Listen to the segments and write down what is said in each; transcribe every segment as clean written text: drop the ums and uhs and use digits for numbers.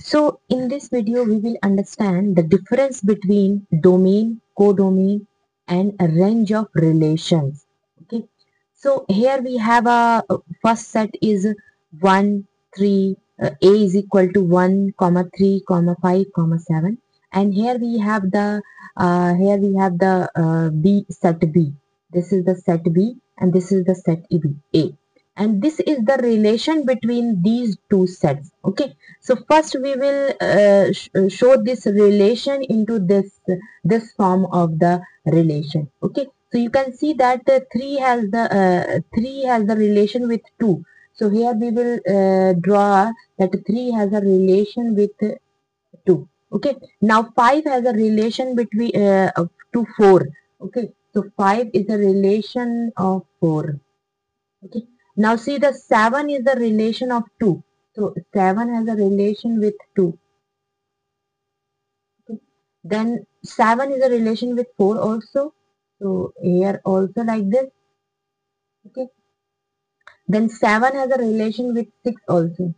So in this video, we will understand the difference between domain, codomain, and a range of relations. Okay. So here we have a first set is 1, 3, A is equal to 1, comma 3, comma 5, comma 7. And here we have the B set B. This is the set B and this is the set A. And this is the relation between these two sets. Okay, so first we will show this relation into this form of the relation. Okay, so you can see that 3 has the relation with 2. So here we will draw that 3 has a relation with 2. Okay, now 5 has a relation between to 4. Okay, so 5 is a relation of 4. Okay, now see the 7 is the relation of 2. So 7 has a relation with 2. Okay. Then 7 is a relation with 4 also. So here also like this. Okay. Then 7 has a relation with 6 also.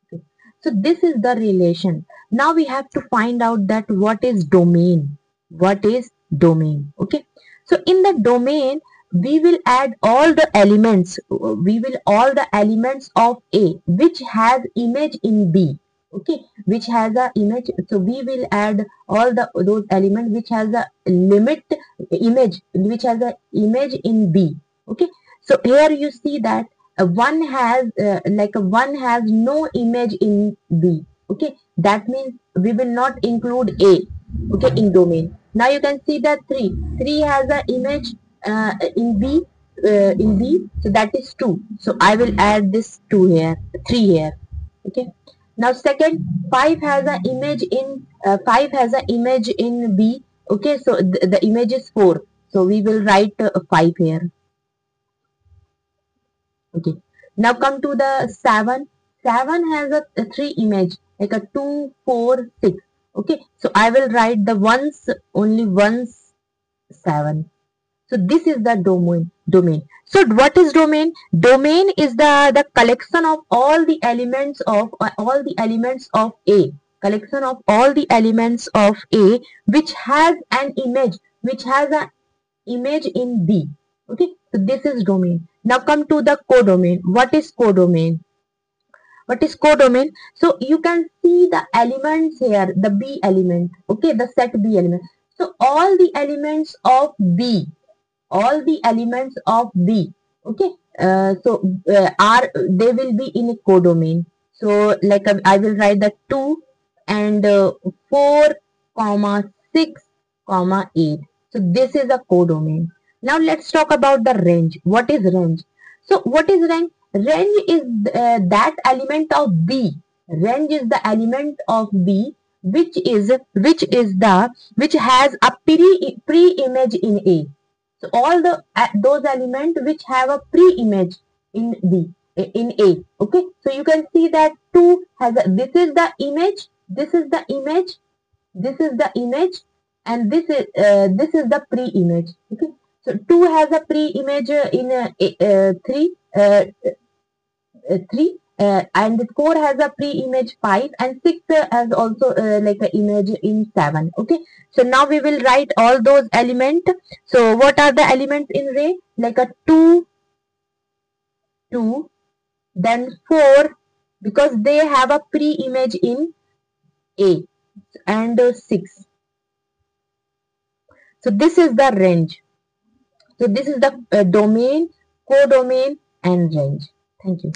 Okay. So this is the relation. Now we have to find out that what is domain. What is domain? Okay. So in the domain, we will add all the elements. We will all the elements of A which has image in B. Okay, which has a image. So we will add all those elements which has a limit image, which has a image in B. Okay, so here you see that one has no image in B. Okay, that means we will not include A. Okay, in domain. Now you can see that 3 has an image in B. So that is 2. So I will add this 2 here, 3 here. Okay. Now second, 5 has an image in B. Okay, so the image is 4. So we will write 5 here. Okay. Now come to the 7. 7 has a 3 image, like a 2, 4, 6. Okay. So I will write the only once 7. So this is the domain. So what is domain? Domain is the collection of all the elements of A. Collection of all the elements of A which has an image, which has an image in B. Okay, so this is domain. Now come to the codomain. What is codomain? What is codomain? So you can see the elements here, the B element. Okay, the set B element. So all the elements of B, okay, are they will be in a codomain. So like I will write the 2 and 4 comma 6 comma 8. So this is a codomain. Now let's talk about the range. What is range? So what is range? Range is that element of B. Range is the element of B which has a pre image in A. So all those elements which have a pre-image in B, in A. Okay, so you can see that 2 has this is the image, this is the image, this is the image, and this is the pre-image. Okay, so 2 has a pre-image in 3. 3 and 4 has a pre-image 5 and 6 has also like an image in 7. Okay, so now we will write all those elements. So what are the elements in array? Like a 2, 2, then 4 because they have a pre-image in A, and 6. So this is the range. So this is the domain, codomain, and range. Thank you.